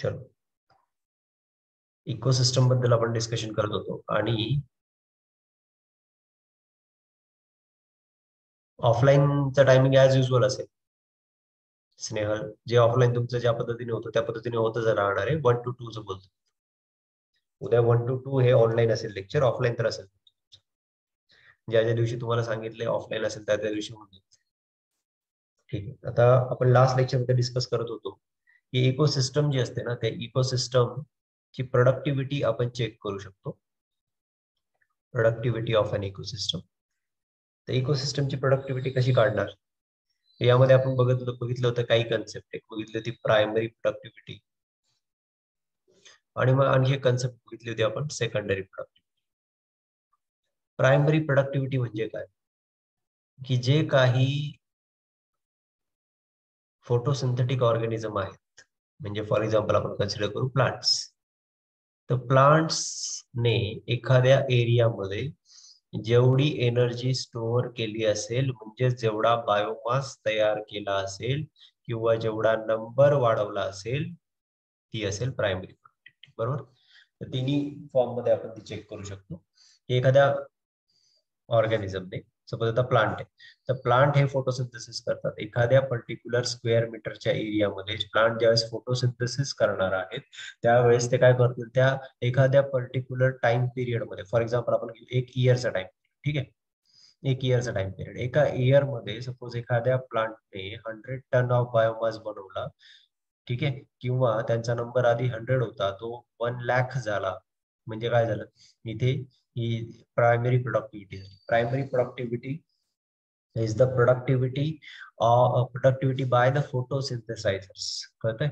चलो, इकोसिस्टम बद्दल आपण डिस्कशन करत होतो आणि ऑफलाईनचा टायमिंग ॲज युजल असेल. स्नेहल, जे ऑफलाईन तुमचं ज्या पद्धतीने होतं त्या पद्धतीने होतं जर राहणार आहे 1 to 2 बोलतो. उद्या 1 to 2 हे ऑनलाईन असेल लेक्चर, ऑफलाईन तर असेल. ज्या ज्या दिवशी तुम्हाला सांगितले ऑफलाईन असेल त्या त्या दिवशी होऊन. ठीक आहे. आता आपण लास्ट लेक्चर मध्ये डिस्कस करत होतो की इकोसिस्टम जी असते ना, त्या इकोसिस्टम ची प्रोडक्टिव्हिटी आपण चेक करू शकतो. Productivity of an ecosystem. तर इकोसिस्टमची प्रोडक्टिव्हिटी कशी काढणार, यामध्ये आपण बघितलं होतं काही कन्सेप्ट. एक बघितली ती प्रायमरी प्रोडक्टिव्हिटी आणि मग आणखी एक कन्सेप्ट बघितली होती आपण सेकंडरी प्रोडक्टिव्हिटी. प्रायमरी प्रोडक्टिव्हिटी म्हणजे काय, की जे काही फोटोसिंथेटिक ऑर्गॅनिझम आहेत, म्हणजे फॉर एक्झाम्पल आपण कन्सिडर करू प्लांट्स. तर प्लांट्सने एखाद्या एरियामध्ये जेवढी एनर्जी स्टोअर केली असेल, म्हणजे जेवढा बायोमास तयार केला असेल किंवा जेवढा नंबर वाढवला असेल, ती असेल प्रायमरी प्रोडक्टिव्हिटी. बरोबर. तर तिन्ही फॉर्म मध्ये आपण ती चेक करू शकतो. एखाद्या ऑर्गॅनिझमने, सपोज आता प्लांट आहे, तर प्लांट हे फोटोसिंथेसिस करतात एखाद्या पर्टिक्युलर स्क्वेअर मीटरच्या एरियामध्ये. प्लांट ज्यावेळेस फोटोसिंथेसिस करणार आहेत त्यावेळेस ते काय करतील, त्या एखाद्या पर्टिक्युलर टाइम पिरियड मध्ये, फॉर एक्झाम्पल आपण एक इयरचा टाइम, ठीक आहे, एक इयरचा टाइम पिरियड. एका इयर मध्ये सपोज एखाद्या प्लांटने 100 टन ऑफ बायोमास बनवला, ठीक आहे, किंवा त्यांचा नंबर आधी 100 होता, तो 1 लाख झाला. म्हणजे काय झालं इथे, ही प्रायमरी प्रोडक्टिव्हिटी झाली. Primary productivity is the productivity by the photosynthesizers. कळतंय?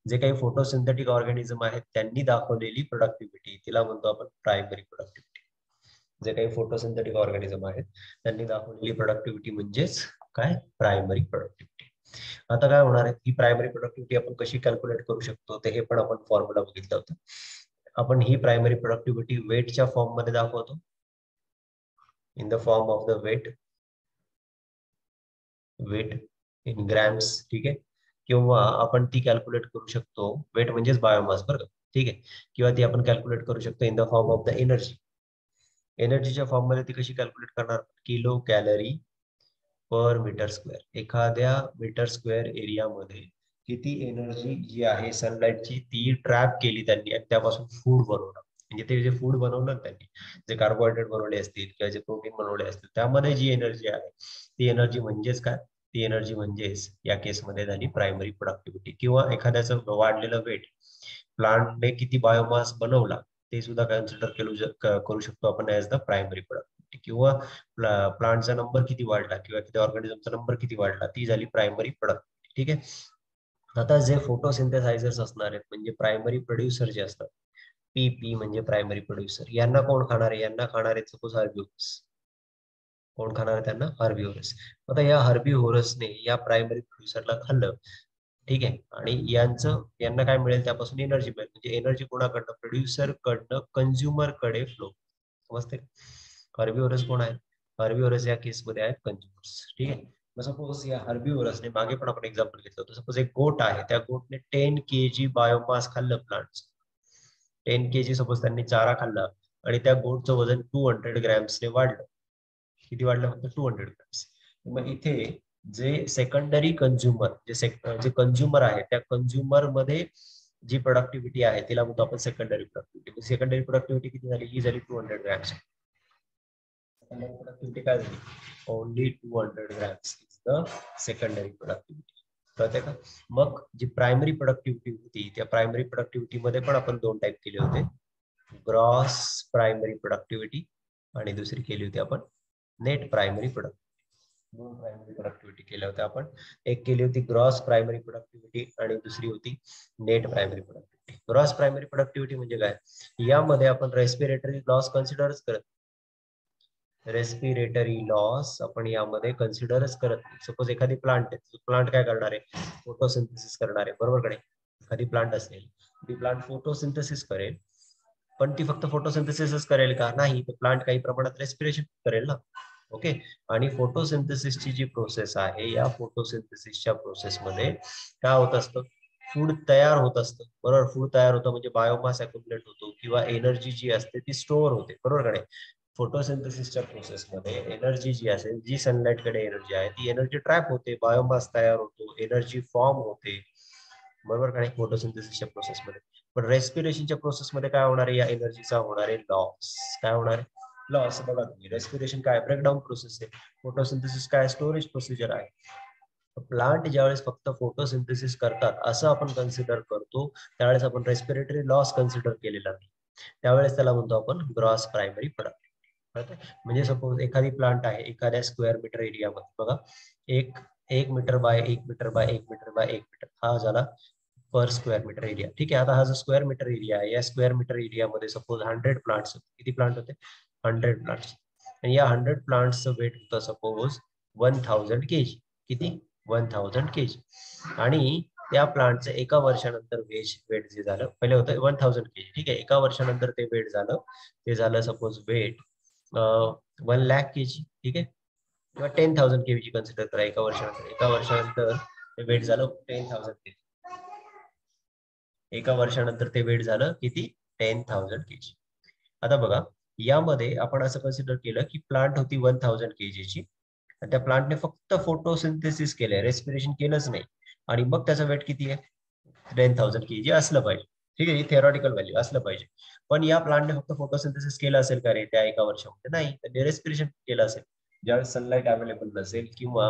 जे काही फोटोसिंथेटिक ऑर्गॅनिझम आहेत त्यांनी दाखवलेली प्रोडक्टिव्हिटी, तिला म्हणतो आपण प्रायमरी प्रोडक्टिव्हिटी. जे काही फोटोसिंथेटिक ऑर्गॅनिझम आहेत त्यांनी दाखवलेली प्रोडक्टिव्हिटी म्हणजेच काय, प्रायमरी प्रोडक्टिव्हिटी. आता काय होणार आहे, ही प्रायमरी प्रोडक्टिव्हिटी आपण कशी कॅल्क्युलेट करू शकतो, ते हे पण आपण फॉर्म्युला बघितलं होतं. आपण ही प्रायमरी प्रोडक्टिव्हिटी वेटच्या फॉर्म मध्ये दाखवतो, in the form of the weight in grams. ठीक आहे, किंवा आपण ती कॅल्क्युलेट करू शकतो, वेट म्हणजेच बायोमास बरं का, ठीक आहे, किंवा ती आपण कॅल्क्युलेट करू शकतो in the form of the energy. एनर्जीच्या फॉर्म मध्ये ती कशी कॅल्क्युलेट करणार, kilo calorie per metre square. एखाद्या मीटर स्क्वेअर एरियामध्ये किती एनर्जी जी आहे सनलाइटची ती ट्रॅप केली त्यांनी आणि त्यापासून फूड बनवलं. म्हणजे ते जे फूड बनवलं त्यांनी, जे कार्बोहायड्रेट बनवले असतील किंवा जे प्रोटीन बनवले असतील, त्यामध्ये जी एनर्जी आहे ती एनर्जी म्हणजेच काय, ती एनर्जी म्हणजेच या केसमध्ये झाली प्रायमरी प्रोडक्टिव्हिटी. किंवा एखाद्याचं वाढलेलं वेट, प्लांटने किती बायोमास बनवला ते सुद्धा कन्सिडर करू शकतो आपण ऍज द प्रायमरी प्रोडक्टिव्हिटी. किंवा प्लांटचा नंबर किती वाढला किंवा एखाद्या ऑर्गॅनिझमचा नंबर किती वाढला, ती झाली प्रायमरी प्रोडक्टिव्हिटी. ठीक आहे. आता जे फोटोसिंथेसायझर्स असणार आहेत, म्हणजे प्रायमरी प्रोड्युसर जे असतात, पी म्हणजे प्रायमरी प्रोड्युसर, यांना कोण खाणार आहे, यांना खाणार आहेत सपोज हर्बिव्हरस. कोण खाणार आहे त्यांना, हर्बिव्हरस. आता या हर्बिव्हरसने या प्रायमरी प्रोड्युसरला खाल्लं, ठीक आहे, आणि यांना काय मिळेल, त्यापासून एनर्जी मिळेल. म्हणजे एनर्जी कोणाकडनं, प्रोड्युसर कडनं कंझ्युमर कडे फ्लो. समजते? हर्बिव्हरस कोण आहे, हर्बिव्हरस या केसमध्ये आहेत कंझ्युमर्स. ठीक आहे. सपोज या हर्बिव्हरसने मागे पण आपण एक्झाम्पल घेतलं होतं, सपोज एक गोट आहे, त्या गोटने 10 kg बायोमास खाल्लं प्लांट. 10 kg सपोज त्यांनी चारा खाल्ला आणि त्या गोटचं वजन 200 ग्रॅम्सने वाढलं. किती वाढलं, फक्त 200 ग्रॅम्स. मग इथे जे सेकंडरी कंझ्युमर, जे कंझ्युमर आहे, त्या कंझ्युमर मध्ये जी प्रोडक्टिव्हिटी आहे तिला म्हणतो आपण सेकंडरी प्रोडक्टिव्हिटी. सेकंडरी प्रोडक्टिव्हिटी किती झाली, ही झाली 200 ग्रॅम्स. सेकंडरी प्रोडक्टिव्हिटी काय झाली, only 200 grams is the secondary productivity. कळते का? मग जी प्रायमरी प्रोडक्टिव्हिटी होती, त्या प्रायमरी प्रोडक्टिव्हिटी मध्ये पण आपण दोन टाइप केले होते, ग्रॉस प्रायमरी प्रोडक्टिव्हिटी आणि दुसरी केली होती आपण नेट प्रायमरी प्रोडक्टिव्हिटी. दोन प्रायमरी प्रोडक्टिव्हिटी केल्या होत्या आपण. एक केली होती ग्रॉस प्रायमरी प्रोडक्टिव्हिटी आणि दुसरी होती net primary productivity. Gross primary productivity म्हणजे काय, यामध्ये आपण रेस्पिरेटरी लॉस कन्सिडरच करत, रेस्पिरेटरी लॉस आपण यामध्ये कन्सिडरच करत नाही. सपोज एखादी प्लांट आहे, प्लांट काय करणार आहे, फोटोसिंथेसिस करणार आहे, बरोबर कडे. एखादी प्लांट असेल, ती प्लांट फोटोसिंथेसिस करेल, पण ती फक्त फोटोसिंथेसिसच करेल का, नाही, तर प्लांट काही प्रमाणात रेस्पिरेशन करेल ना. ओके. आणि फोटोसिंथेसिसची जी प्रोसेस आहे, या फोटोसिंथेसिसच्या प्रोसेसमध्ये काय होत असतं, फूड तयार होत असतं बरोबर. फूड तयार होतं म्हणजे बायोमास अक्युमुलेट होतो किंवा एनर्जी जी असते ती स्टोअर होते बरोबर कडे. फोटोसिंथेसिसच्या प्रोसेसमध्ये एनर्जी जी असेल, जी सनलाइट कडे एनर्जी आहे, ती एनर्जी ट्रॅप होते, बायोमास तयार होतो, एनर्जी फॉर्म होते बरोबर का नाही फोटोसिंथेसिसच्या प्रोसेसमध्ये. पण रेस्पिरेशनच्या प्रोसेसमध्ये काय होणार आहे, या एनर्जीचा होणार आहे लॉस. काय होणार आहे, लॉस. बघा तुम्ही रेस्पिरेशन काय ब्रेकडाऊन प्रोसेस आहे, फोटोसिंथेसिस काय स्टोरेज प्रोसिजर आहे. प्लांट ज्यावेळेस फक्त फोटोसिंथेसिस करतात असं आपण कन्सिडर करतो, त्यावेळेस आपण रेस्पिरेटरी लॉस कन्सिडर केलेला नाही. त्यावेळेस त्याला म्हणतो आपण ग्रॉस प्रायमरी प्रोडक्ट. म्हणजे सपोज एखादी प्लांट आहे एखाद्या स्क्वेअर मीटर एरियामध्ये बघा, एक 1 metre by 1 metre by 1 metre by 1 metre हा झाला पर स्क्वेअर मीटर एरिया. ठीक आहे, आता हा जो स्क्वेअर मीटर एरिया आहे, या स्क्वेअर मीटर एरियामध्ये सपोज 100 प्लांट्स होते. किती प्लांट होते, 100 प्लांट्स. आणि या 100 प्लांट्सचं वेट होतं सपोज 1000 केजी. किती, 1000 केजी. आणि त्या प्लांटचं एका वर्षानंतर वेट जे झालं, पहिले होतं 1000 केजी. ठीक आहे, एका वर्षानंतर ते वेट झालं, ते झालं सपोज वेट 1 लाख केजी. ठीक आहे, किंवा 10,000 केजी कन्सिडर करा एका वर्षानंतर. एका वर्षानंतर ते वेट झालं 10,000 केजी. एका वर्षानंतर ते वेट झालं किती, 10,000 केजी. आता बघा, यामध्ये आपण असं कन्सिडर केलं की प्लांट होती 1000 केजीची, त्या प्लांटने फक्त फोटोसिंथेसिस केलंय, रेस्पिरेशन केलंच नाही, आणि मग त्याचा वेट किती आहे, 10,000 केजी असलं पाहिजे. ठीक आहे, ही थेरॉटिकल व्हॅल्यू असलं पाहिजे. पण या प्लांटने फक्त फोटोसिंथेसिस केलं असेल का रे त्या एका वर्षामध्ये, नाही, त्यांनी रेस्पिरेशन केलं असेल. ज्यावेळेस सनलाईट अवेलेबल नसेल किंवा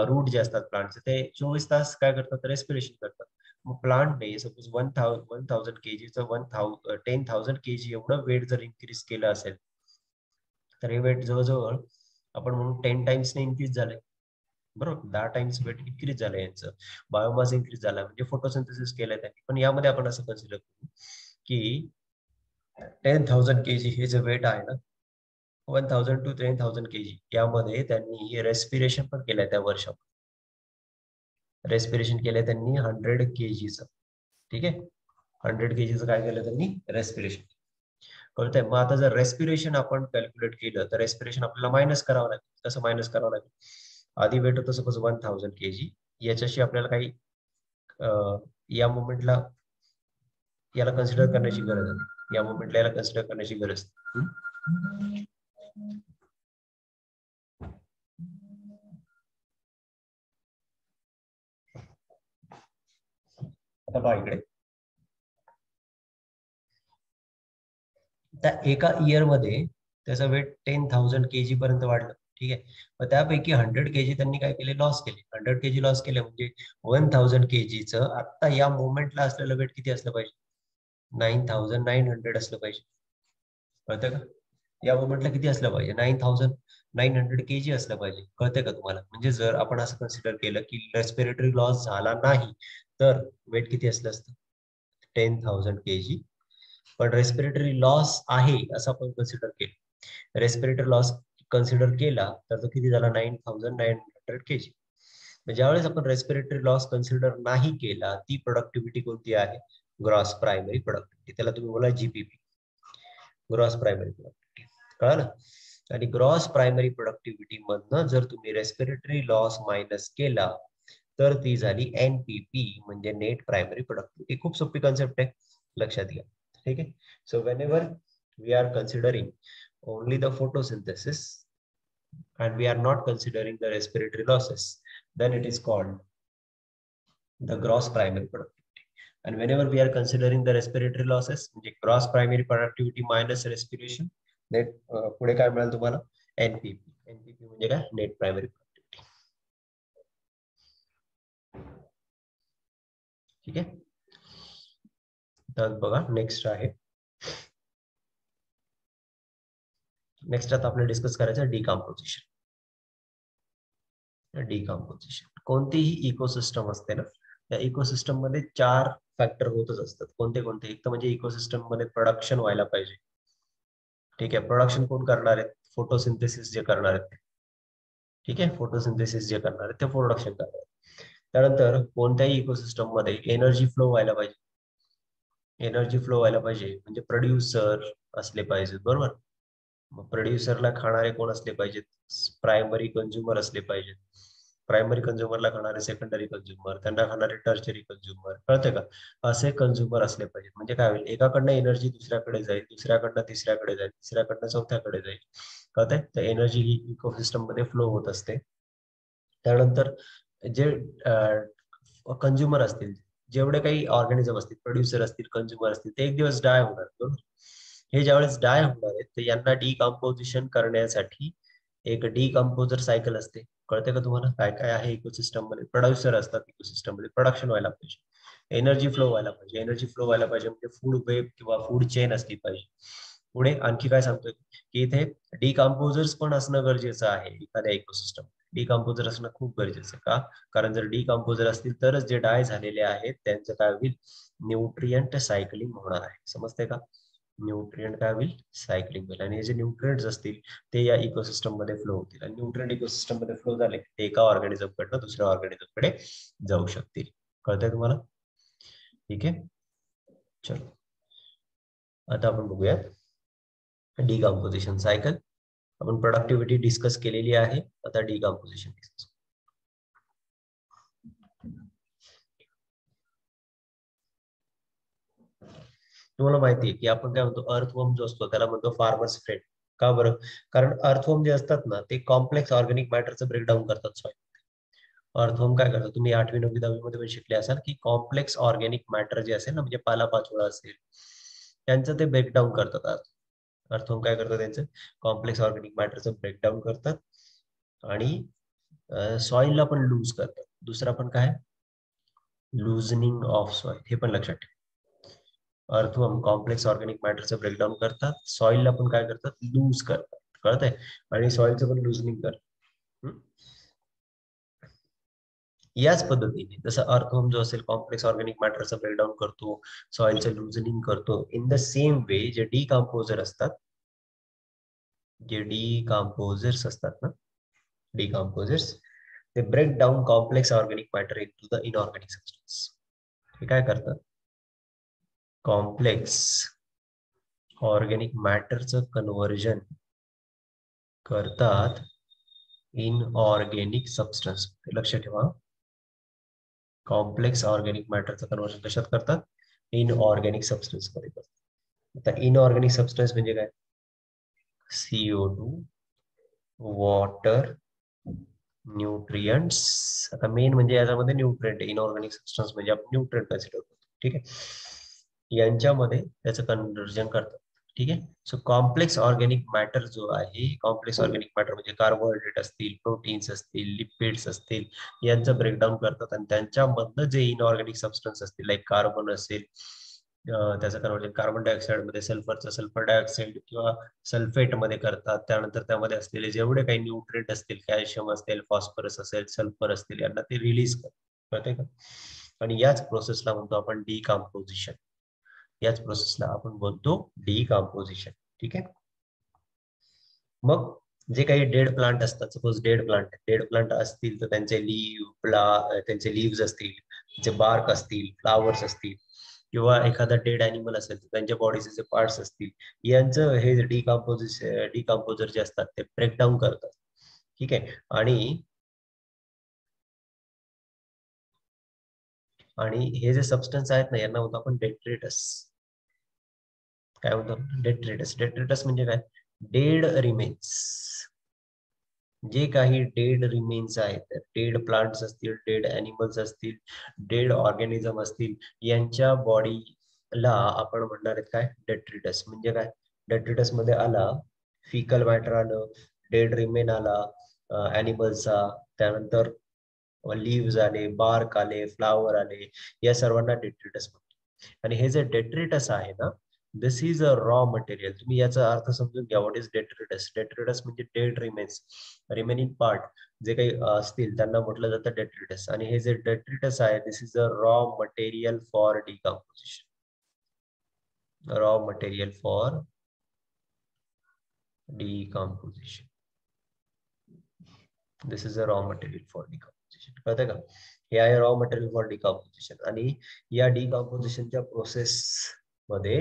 रूट जे असतात प्लांटचे ते 24 तास काय करतात, रेस्पिरेशन करतात. मग प्लांटने सपोज 1000 केजीचं 10,000 केजी एवढं वेट जर इन्क्रीज केलं असेल, तर हे वेट जवळजवळ आपण म्हणून 10 टाइम्सने इन्क्रीज झालंय बरोबर. 10 टाइम्स वेट इन्क्रीज झालं यांचं, बायोमास इन्क्रीज झाला म्हणजे फोटोसिंथेसिस केलंय त्यांनी. पण यामध्ये आपण असं कन्सिडर करू की 10,000 केजी हे जे वेट आहे ना, 1000 to 10,000 केजी, यामध्ये त्यांनी रेस्पिरेशन पण केलंय त्या वर्षात. रेस्पिरेशन केलंय त्यांनी 100 केजीचं. ठीक आहे, 100 केजीचं काय केलं त्यांनी, रेस्पिरेशन. कळतंय. मग आता जर रेस्पिरेशन आपण कॅल्क्युलेट केलं तर रेस्पिरेशन आपल्याला मायनस करावं लागेल. कसं मायनस करावं लागेल, आधी वेट होतं सपोज 1000 केजी, याच्याशी आपल्याला काही या मुवमेंटला याला कन्सिडर करण्याची गरज आहे, या मुवमेंटला याला कन्सिडर करण्याची गरज. आता पहा इकडे, त्या एका इयर मध्ये त्याचा वेट 10,000 केजी पर्यंत वाढलं. ठीक आहे, मग त्यापैकी 100 केजी त्यांनी काय केले, लॉस केले. 100 केजी लॉस केले म्हणजे 1000 केजीचं आता या मुवमेंटला असलेलं वेट किती असलं पाहिजे, 9,900 असलं पाहिजे. कळतंय का, या मुवमेंटला किती असलं पाहिजे, 9,900 केजी असलं पाहिजे. कळतंय का तुम्हाला. म्हणजे जर आपण असं कन्सिडर केलं की रेस्पिरेटरी लॉस झाला नाही तर वेट किती असलं असतं, 10,000 केजी. पण रेस्पिरेटरी लॉस आहे असं आपण कन्सिडर केलं, रेस्पिरेटरी लॉस कन्सिडर केला तर तो किती झाला, 9,900 केजी. ज्यावेळेस आपण रेस्पिरेटरी लॉस कन्सिडर नाही केला, ती प्रोडक्टिव्हिटी कोणती आहे, ग्रॉस प्रायमरी प्रोडक्टिव्हिटी. त्याला तुम्ही बोला जीपीपी, ग्रॉस प्रायमरी प्रोडक्टिव्हिटी. कळलं. आणि ग्रॉस प्रायमरी प्रोडक्टिव्हिटी मधनं जर तुम्ही रेस्पिरेटरी लॉस मायनस केला तर ती झाली एनपीपी, म्हणजे नेट प्रायमरी प्रोडक्टिव्हिटी. खूप सोपी कन्सेप्ट आहे, लक्षात घ्या. ठीक आहे, so whenever we are considering only the photosynthesis and we are not considering the respiratory losses, then it is called the gross primary productivity. And whenever we are considering the respiratory losses, म्हणजे gross primary productivity minus respiration, net पुढे काय मिळेल तुम्हाला, NPP. NPP म्हणजे काय, net primary productivity. ठीक आहे, तर बघा नेक्स्ट आहे, नेक्स्ट आता आपल्याला डिस्कस करायचं डिकम्पोजिशन. डिकम्पोजिशन कोणतीही इकोसिस्टम असते ना, त्या इकोसिस्टम मध्ये 4 फॅक्टर होतच असतात. कोणते कोणते, एक तर म्हणजे इकोसिस्टम मध्ये प्रोडक्शन व्हायला पाहिजे. ठीक आहे, प्रोडक्शन कोण करणार आहेत, फोटोसिंथेसिस जे करणार आहेत. ठीक आहे, फोटोसिंथेसिस जे करणार आहेत ते प्रोडक्शन करणार आहेत. त्यानंतर कोणत्याही इकोसिस्टम मध्ये एनर्जी फ्लो व्हायला पाहिजे. एनर्जी फ्लो व्हायला पाहिजे म्हणजे प्रोड्युसर असले पाहिजेत बरोबर. मग प्रोड्युसरला खाणारे कोण असले पाहिजेत, प्रायमरी कंझ्युमर असले पाहिजेत. प्रायमरी कंझ्युमरला खाणारे सेकंडरी कंझ्युमर, त्यांना खाणारे टर्चरी कंझ्युमर, कळतंय का? असे कंझ्युमर असले पाहिजे. म्हणजे काय होईल, एकाकडनं एनर्जी दुसऱ्याकडे जाईल, दुसऱ्याकडनं तिसऱ्याकडे जाईल, तिसऱ्याकडनं चौथ्याकडे जाईल, कळतंय? तर एनर्जी ही इकोसिस्टम मध्ये फ्लो होत असते. त्यानंतर जे कंझ्युमर असतील, जेवढे काही ऑर्गॅनिझम असतील, प्रोड्युसर असतील, कंझ्युमर असतील, ते एक दिवस डाय होणार, बरोबर? हे ज्यावेळेस डाय होणार आहेत, तर यांना डिकम्पोजिशन करण्यासाठी एक डिकम्पोजर सायकल असते. कळते का तुम्हाला काय काय आहे इकोसिस्टम मध्ये? प्रोड्युसर असतात इकोसिस्टम मध्ये, प्रोडक्शन व्हायला पाहिजे, एनर्जी फ्लो व्हायला पाहिजे. एनर्जी फ्लो व्हायला पाहिजे म्हणजे फूड वेब किंवा फूड चेन असली पाहिजे. पुढे आणखी काय सांगतोय की इथे डिकम्पोजर्स पण असणं गरजेचं आहे एखाद्या इकोसिस्टम. डिकम्पोजर असणं खूप गरजेचं आहे. का? कारण जर डिकम्पोजर असतील तरच जे डाय झालेले आहेत त्यांचं काय होईल, न्यूट्रियंट सायकलिंग होणार आहे. समजते का? न्यूट्रिएंट काय होईल, सायकलिंग होईल. आणि हे जे न्यूट्रिएंट्स असतील ते या इकोसिस्टम मध्ये फ्लो होतील. आणि न्यूट्रिएंट इकोसिस्टम मध्ये फ्लो झाले ते एका ऑर्गॅनिझम कडनं दुसऱ्या ऑर्गॅनिझम कडे जाऊ शकतील. कळतंय तुम्हाला? ठीक आहे, चलो आता आपण बघूया डिकम्पोजिशन सायकल. आपण प्रोडक्टिव्हिटी डिस्कस केलेली आहे, आता डिकम्पोजिशन डिस्कस. तुम्हाला माहिती आहे की आपण काय म्हणतो, अर्थवर्म जो असतो त्याला म्हणतो फार्मर्स फ्रेंड. का बरं? कारण अर्थवर्म जे असतात ना ते कॉम्प्लेक्स ऑर्गॅनिक मॅटरचं ब्रेकडाऊन करतात सॉइल. अर्थवर्म काय करतात, तुम्ही 8वी 9वी 10वी मध्ये पण शिकले असाल की कॉम्प्लेक्स ऑर्गॅनिक मॅटर जे असेल ना, म्हणजे पालापाचोळा असेल, त्यांचं ते ब्रेकडाऊन करतात. अर्थवर्म काय करतात, त्यांचं कॉम्प्लेक्स ऑर्गॅनिक मॅटरचं ब्रेकडाऊन करतात आणि सॉइलला पण लूज करतात. दुसरा पण काय, लुजनिंग ऑफ सॉइल, हे पण लक्षात ठेवा. अर्थवर्म कॉम्प्लेक्स ऑर्गॅनिक मॅटरचं ब्रेकडाऊन करतात, सॉइलला पण काय करतात, लूज करतात. कळत आहे? आणि सॉइलचं पण लुजनिंग करतात. याच पद्धतीने जसं अर्थवर्म जो असेल कॉम्प्लेक्स ऑर्गॅनिक मॅटरचं ब्रेकडाऊन करतो, सॉइलचं लुजनिंग करतो, इन द सेम वे जे डिकम्पोजर असतात, जे डिकम्पोजर्स असतात ना, डिकम्पोजर्स, ते break down complex organic matter into the inorganic substance. हे काय करतात, कॉम्प्लेक्स ऑर्गॅनिक मॅटरचं कन्व्हर्जन करतात इनऑर्गॅनिक सबस्टन्स. लक्ष ठेवा, कॉम्प्लेक्स ऑर्गॅनिक मॅटरचं कन्व्हर्जन कशात करतात, इनऑर्गॅनिक सबस्टन्स मध्ये करतात. आता इनऑर्गॅनिक सबस्टन्स म्हणजे काय, CO2, वॉटर, न्यूट्रियंट्स. आता मेन म्हणजे याच्यामध्ये न्यूट्रिएंट, इनऑर्गॅनिक सबस्टन्स म्हणजे आपण न्यूट्रिएंट कन्सिडर करतो. ठीक आहे, यांच्यामध्ये त्याचं कन्व्हर्जन करतात. ठीक आहे, सो कॉम्प्लेक्स ऑर्गॅनिक मॅटर जो आहे, कॉम्प्लेक्स ऑर्गॅनिक मॅटर म्हणजे कार्बोहायड्रेट असतील, प्रोटीन्स असतील, लिपिड्स असतील, यांचं ब्रेकडाऊन करतात आणि त्यांच्यामधनं जे इनऑर्गॅनिक सबस्टन्स असतील, लाईक कार्बन असेल, त्याचं कन्वर्जन कार्बन डायऑक्साईड मध्ये सल्फरचं सल्फर डायऑक्साईड किंवा सल्फेट मध्ये करतात. त्यानंतर त्यामध्ये असलेले जेवढे काही न्यूट्रिएंट असतील, कॅल्शियम असेल, फॉस्फरस असेल, सल्फर असतील, यांना ते रिलीज करतात. कळते का? आणि याच प्रोसेसला म्हणतो आपण डिकम्पोजिशन. याच प्रोसेसला आपण म्हणतो डिकम्पोजिशन. ठीक आहे, मग जे काही डेड प्लांट असतात, सपोज डेड प्लांट असतील तर त्यांचे त्यांचे लिव्स असतील, त्यांचे बार्क असतील, फ्लावर्स असतील, किंवा एखादा डेड अॅनिमल असेल तर त्यांच्या बॉडीचे जे पार्ट्स असतील, यांचं हे डिकम्पोजर जे असतात ते ब्रेकडाऊन करतात. ठीक आहे, आणि हे जे सबस्टन्स आहेत ना, यांना म्हणतो आपण डेट्रिटस. काय म्हणतो, डेट्रिटस. डेट्रिटस म्हणजे काय, डेड रिमेन्स. जे काही डेड रिमेन्स आहेत, डेड प्लांट्स असतील, डेड अॅनिमल्स असतील, डेड ऑर्गॅनिझम असतील, यांच्या बॉडीला आपण म्हणणार आहेत काय, डेट्रिटस. म्हणजे काय, डेट्रिटस मध्ये आला फिकल मॅटर आलं, डेड रिमेन आला अॅनिमल्सचा, त्यानंतर लिव्स आले, बार्क आले, फ्लावर आले, या सर्वांना डेट्रिटस म्हणतो. आणि हे जे डेट्रिटस आहे ना, दिस इज अ रॉ मटेरियल. तुम्ही याचा अर्थ समजून घ्या, व्हॉट इज डेट्रिटस. डेट्रिटस म्हणजे डेड रिमेन्स, रिमेनिंग पार्ट जे काही असतील त्यांना म्हटलं जातं डेट्रिटस. आणि हे जे डेट्रिटस आहे, this is a raw material for decomposition. Raw material for decomposition. This is a raw material for decomposition. कळतंय का? हे आहे रॉ मटेरियल फॉर डिकम्पोजिशन. आणि या डिकम्पोजिशनच्या प्रोसेस मध्ये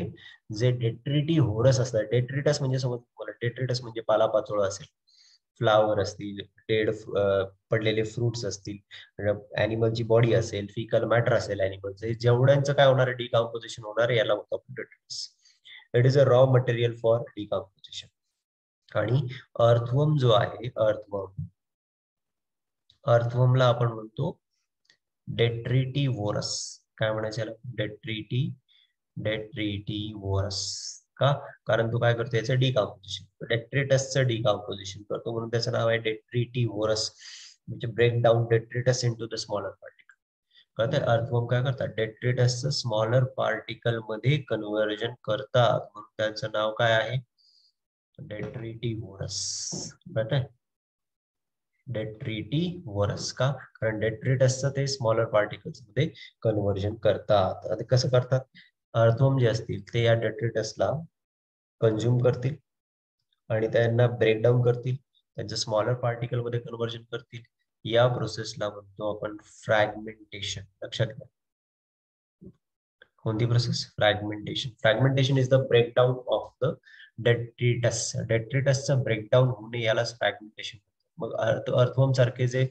जे डेट्रिटी होरस असतात, डेट्रिटस म्हणजे समज तुम्हाला, डेट्रिटस म्हणजे पालापाचोळा असेल, फ्लावर असतील, डेड पडलेले फ्रुट्स असतील, अॅनिमलची बॉडी असेल, फिकल मॅटर असेल अॅनिमलचं, जेवढ्यांचं काय होणार आहे डिकम्पोजिशन होणार आहे याला म्हणतो आपण detritus. It is a raw material for decomposition. आणि अर्थवर्म जो आहे, अर्थवर्मला आपण म्हणतो डेट्रिटिव्होरस. काय म्हणायचं याला? डेट्रिटिव्होरस. का? कारण तो काय करतो याचं डिकम्पोजिशन, डेट्रिटसचं डिकम्पोजिशन करतो, म्हणून त्याचं नाव आहे डेट्रिटिव्होरस. म्हणजे break down detritus into the smaller particle. कळतंय? अर्थवर्म काय करतात? डेट्रिटसचं स्मॉलर पार्टिकल मध्ये कन्व्हर्जन करतात, म्हणून त्यांचं नाव काय आहे? डेट्रिटिव्होरस. कळतंय? डेट्रिटिव्होरस. का? कारण डेट्रिटसचं ते स्मॉलर पार्टिकल्स मध्ये कन्व्हर्जन करतात. आता कसं करतात? अर्थवर्म जे असतील ते या डेट्रिटसला कंझ्युम करतील आणि त्यांना ब्रेकडाऊन करतील, त्यांचं स्मॉलर पार्टिकल मध्ये कन्व्हर्जन करतील. या प्रोसेसला म्हणतो आपण फ्रॅगमेंटेशन. लक्षात घ्या. कोणती process? Fragmentation. Fragmentation is the breakdown of the detritus. डेट्रिटसचं ब्रेकडाऊन होणे यालाच फ्रॅगमेंटेशन. मग अर्थवर्म सारखे जे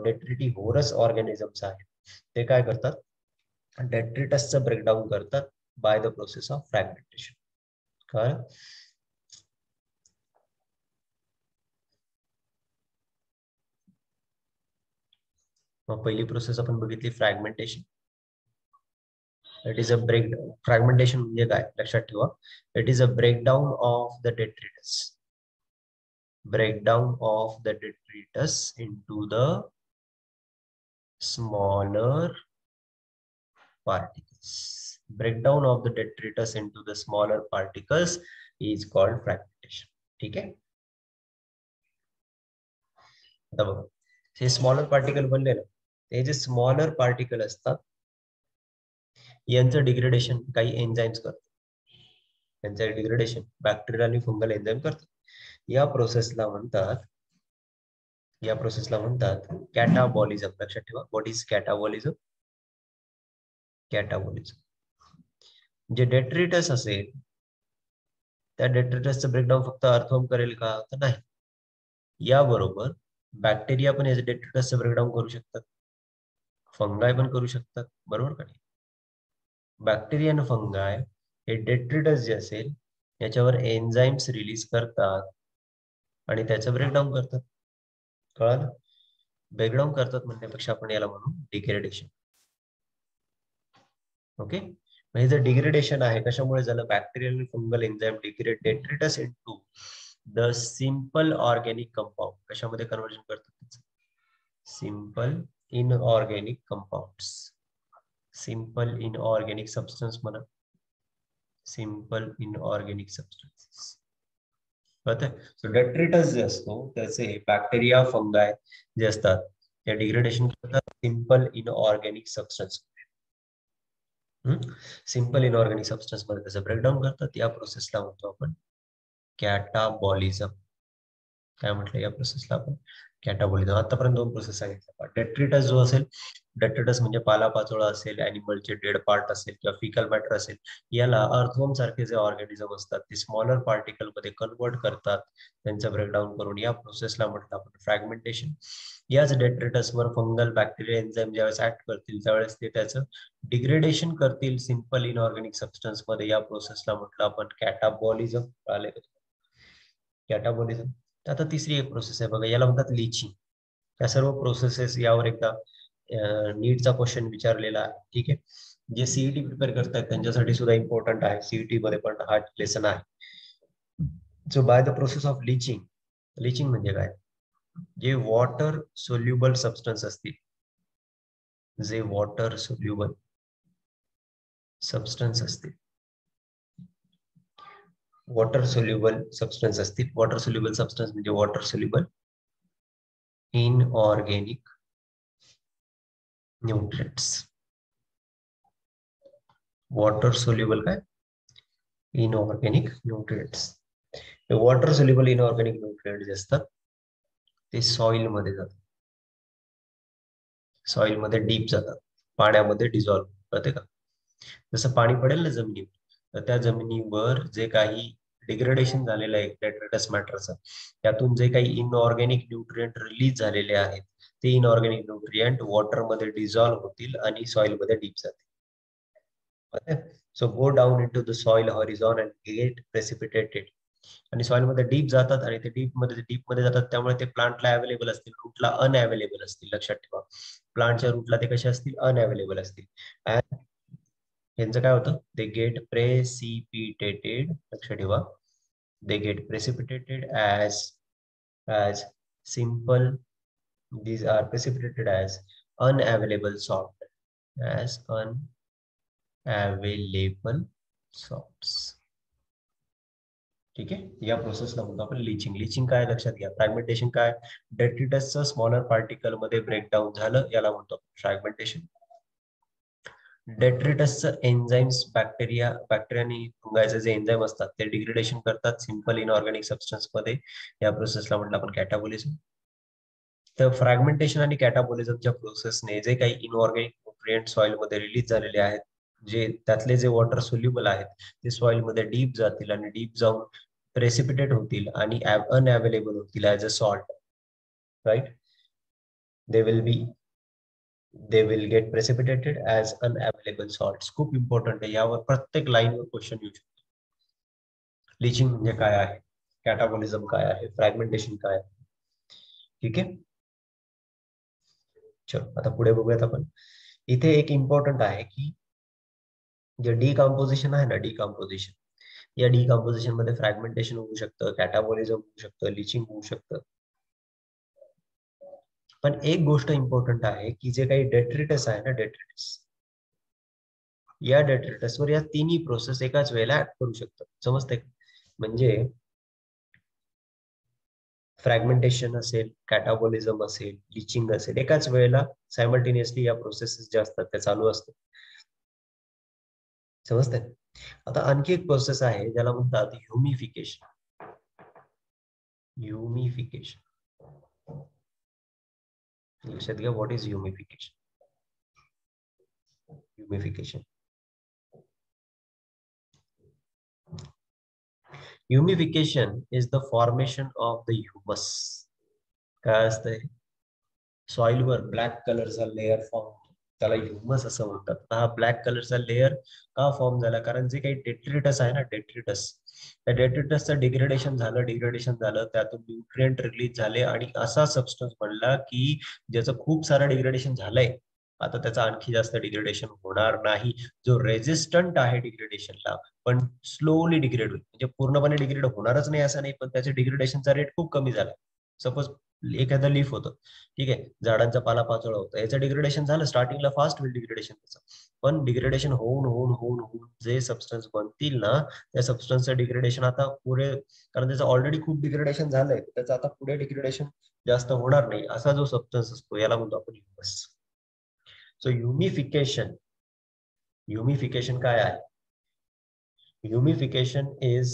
डेट्रिटिव्होरस ऑर्गॅनिझम्स आहेत ते काय करतात? डेट्रिटसचं ब्रेकडाऊन करतात bye the process of fragmentation. कळलं? मग पहिली प्रोसेस आपण बघितली fragmentation. It is a breakdown. Fragmentation म्हणजे काय? लक्षात ठेवा. It is a breakdown of the detritus. Breakdown of the detritus into the smaller particles. Breakdown of the detritus into the smaller particles is called fragmentation. ठीक है? आता बघा, हे smaller particle बनले ना, हे जे स्मॉलर पार्टिकल असतात यांचं डिग्रेडेशन काही एन्झाइम्स करतात. त्यांचं डिग्रेडेशन बॅक्टेरियल आणि फंगल एन्झाइम करतात. या प्रोसेसला म्हणतात कॅटाबॉलिझम. लक्षात ठेवा. What is कॅटाबॉलिझम? कॅटाबॉलिझम जे डेट्रिटस असेल त्या डेट्रिटसचं ब्रेकडाऊन फक्त अर्थवर्म करेल का? तर नाही. याबरोबर बॅक्टेरिया पण याचे डेट्रिटसचं ब्रेकडाऊन करू शकतात, फंगाय पण करू शकतात. बरोबर का? बॅक्टेरिया आणि फंगाय हे डेट्रिटस जे असेल याच्यावर एन्झाइम्स रिलीज करतात आणि त्याचं ब्रेकडाऊन करतात. कळलं? ब्रेकडाऊन करतात म्हणण्यापेक्षा आपण याला म्हणू डिग्रेडेशन. ओके. म्हणजे जर डिग्रेडेशन आहे, कशामुळे झालं? बॅक्टेरियल आणि fungal enzyme degrade detritus into the simple organic compound. कशामध्ये कन्व्हर्जन करतात? Simple inorganic compounds. Simple inorganic substance म्हणा, simple inorganic substances. So detritus जे असतो त्याचे बॅक्टेरिया फंगाय जे असतात ते डिग्रेडेशन करतात simple inorganic substance. Simple inorganic substance मध्ये त्याचं ब्रेकडाऊन करतात. या प्रोसेसला म्हणतो आपण कॅटाबॉलिझम. काय म्हटलं या प्रोसेसला आपण? कॅटाबॉलिझम. आतापर्यंत दोन प्रोसेस सांगितल्या. डेट्रिटस जो असेल, डेट्रिटस म्हणजे पालापाचोळा असेल, अॅनिमलचे डेड पार्ट असेल किंवा फिकल मॅटर असेल, याला अर्थवर्म सारखे जे ऑर्गॅनिझम असतात ते स्मॉलर पार्टिकल मध्ये कन्वर्ट करतात त्यांचं ब्रेकडाऊन करून. या प्रोसेसला म्हटलं आपण फ्रॅगमेंटेशन. याच डेट्रिटसवर फंगल बॅक्टेरिया एन्झाइम ज्यावेळेस ऍक्ट करतील त्यावेळेस ते त्याचं डिग्रेडेशन करतील सिंपल इनऑर्गॅनिक सबस्टन्स मध्ये. या प्रोसेसला म्हटलं आपण कॅटाबॉलिझम. आले कॅटाबॉलिझम. आता तिसरी एक प्रोसेस आहे बघा, याला म्हणतात लिचिंग. या सर्व प्रोसेसेस यावर एकदा नीटचा क्वेश्चन विचारलेला आहे. ठीक आहे. जे सीईटी प्रिपेअर करतात त्यांच्यासाठी सुद्धा इम्पॉर्टंट आहे. सीईटी मध्ये पण हा लेसन आहे. So by the process of leaching. Leaching म्हणजे काय? जे वॉटर सोल्युबल सबस्टन्स असतील, जे वॉटर सोल्युबल सबस्टन्स असतील, वॉटर सोल्युबल सबस्टन्स असतील. वॉटर सोल्युबल सबस्टन्स म्हणजे water soluble inorganic nutrients. Water soluble काय? Inorganic nutrients. Water soluble inorganic nutrient जे असतात ते सॉइल मध्ये जातात, सॉइल मध्ये डीप जातात, पाण्यामध्ये डिझॉल्व्ह. कळते का? जसं पाणी पडेल ना जमिनीवर, तर त्या जमिनीवर जे काही डिग्रेडेशन झालेलं आहे डेट्रिटस मॅटरचं, त्यातून जे काही इनऑर्गॅनिक न्यूट्रिएंट रिलीज झालेले आहेत ते इनऑर्गॅनिक न्यूट्रिएंट वॉटरमध्ये डिझॉल्व्ह होतील आणि सॉइलमध्ये डीप जातील. So go down into the soil horizon and get precipitated. आणि सॉइल मध्ये डीप जातात आणि ते डीप मध्ये जातात, त्यामुळे ते प्लांटला अवेलेबल असतील, रूटला अनअवेलेबल असतील. लक्षात ठेवा, प्लांटच्या रूटला ते कसे असतील, अनअवेलेबल असतील. यांचं काय होतं, दे गेट प्रेसिपिटेटेड. लक्षात ठेवा, they get precipitated as simple, these are precipitated as unavailable salt, as unavailable salts. ठीक आहे, या प्रोसेसला म्हणतो आपण लिचिंग. लिचिंग काय लक्षात घ्या, फ्रॅगमेंटेशन काय, डेट्रिटसचं स्मॉलर पार्टिकल मध्ये ब्रेकडाऊन झालं, याला म्हणतो फ्रॅगमेंटेशन. डेट्रिटसचं एन्झाईम्स, बॅक्टेरिया आणि फंगायचे जे एन्झाईम असतात ते डिग्रेडेशन करतात सिंपल इनऑर्गॅनिक सबस्टन्स मध्ये, या प्रोसेसला म्हटलं आपण कॅटाबोलिझम. तर फ्रॅगमेंटेशन आणि कॅटाबोलिझमच्या प्रोसेसने जे काही इनऑर्गॅनिक न्यूट्रिएंट सॉइल मध्ये रिलीज झालेले आहेत, जे त्यातले जे वॉटर सोल्युबल आहेत ते सॉइल मध्ये डीप जातील आणि डीप जाऊन प्रेसिपिटेट होतील आणि अनअवेलेबल होतील as a salt. Right, they will get precipitated as unavailable salt. खूप इम्पॉर्टंट आहे, यावर प्रत्येक लाईनवर क्वेश्चन येऊ शकतो. लिचिंग म्हणजे काय आहे, कॅटाबोलिझम काय आहे, फ्रॅगमेंटेशन काय आहे. ठीक आहे, चलो आता पुढे बघूयात आपण. इथे एक इम्पॉर्टंट आहे की जे डिकम्पोजिशन आहे ना, डिकम्पोजिशन, या डिकम्पोजिशन मध्ये फ्रॅगमेंटेशन होऊ शकतं, कॅटाबोलिझम होऊ शकतं, लिचिंग होऊ शकतं. पण एक गोष्ट इम्पॉर्टंट आहे की जे काही डेट्रिटस आहे ना, डेट्रिटस, या डेट्रिटसवर या तिन्ही प्रोसेस एकाच वेळेला ऍक्ट करू शकतात. समजते, म्हणजे फ्रॅगमेंटेशन असेल, कॅटाबोलिझम असेल, लिचिंग असेल, एकाच वेळेला सायमल्टेनियसली या प्रोसेसेस ज्या असतात त्या चालू असतात. समजते. आता आणखी एक प्रोसेस आहे ज्याला म्हणतात ह्युमिफिकेशन. ह्युमिफिकेशन, लक्षात घ्या, what is humification. Humification, humification is the formation of the humus. काय असतंय, सॉइलवर ब्लॅक कलरचा लेअर फॉर्म होतो, त्याला ह्युमस असं म्हणतात. हा ब्लॅक कलरचा लेअर का फॉर्म झाला, कारण जे काही डेट्रिटस आहे ना, डेट्रिटस, त्या डेट्रिटसचं डिग्रेडेशन झालं, त्यातून न्यूट्रिएंट रिलीज झाले आणि असा सबस्टन्स बनला की ज्याचं खूप सारं डिग्रेडेशन झालंय, आता त्याचं आणखी जास्त डिग्रेडेशन होणार नाही. जो रेजिस्टंट आहे डिग्रेडेशनला, पण स्लोली डिग्रेड होईल, म्हणजे पूर्णपणे डिग्रेड होणारच नाही असं नाही, पण त्याच्या डिग्रेडेशनचा रेट खूप कमी झाला. सपोज एखादं लीफ होतं, ठीक आहे, झाडांचा पाला पाचोळा होता, याचं डिग्रेडेशन झालं, स्टार्टिंगला फास्ट होईल डिग्रेडेशन त्याचं, पण डिग्रेडेशन होऊन होऊन होऊन होऊन जे सबस्टन्स बनतील ना, त्या सबस्टन्सचं डिग्रेडेशन आता पुढे, कारण त्याचं ऑलरेडी खूप डिग्रेडेशन झालंय, त्याचं आता पुढे डिग्रेडेशन जास्त होणार नाही, असा जो सबस्टन्स असतो याला म्हणतो आपण ह्युमस. सो ह्युमिफिकेशन काय आहे, humification is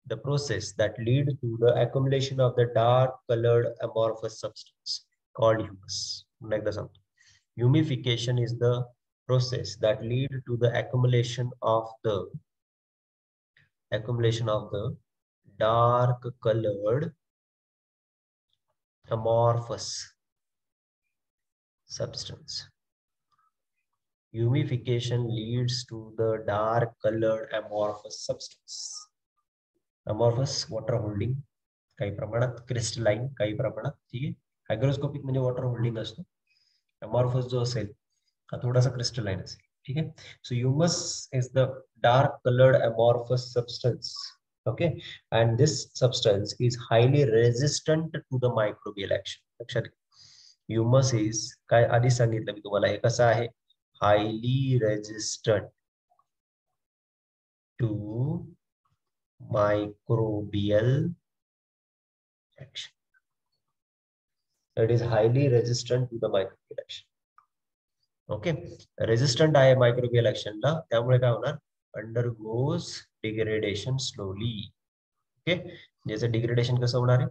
the process that lead to the accumulation of the dark colored amorphous substance called humus. Like the sound, humification is the process that lead to the accumulation of the dark colored amorphous substance. Humification leads to the dark colored amorphous substance. Amorphous, water holding, काही प्रमाणात crystalline, काही प्रमाणात, ठीक आहे. Hygroscopic म्हणजे water holding असतो, amorphous जो असेल हा थोडासा क्रिस्टलाइन असेल. ठीक आहे, so humus is the dark coloured amorphous substance. Okay, and this substance is highly resistant to the microbial action. लक्षात घ्या, ह्युमस इज काय, आधी सांगितलं मी तुम्हाला, हे कसं आहे, highly resistant to microbial action. It is highly resistant to the microbial action. Okay, resistant आहे microbial action ला, त्यामुळे काय होणार, undergoes degradation slowly. ओके, ज्याचं डिग्रेडेशन कसं होणार आहे,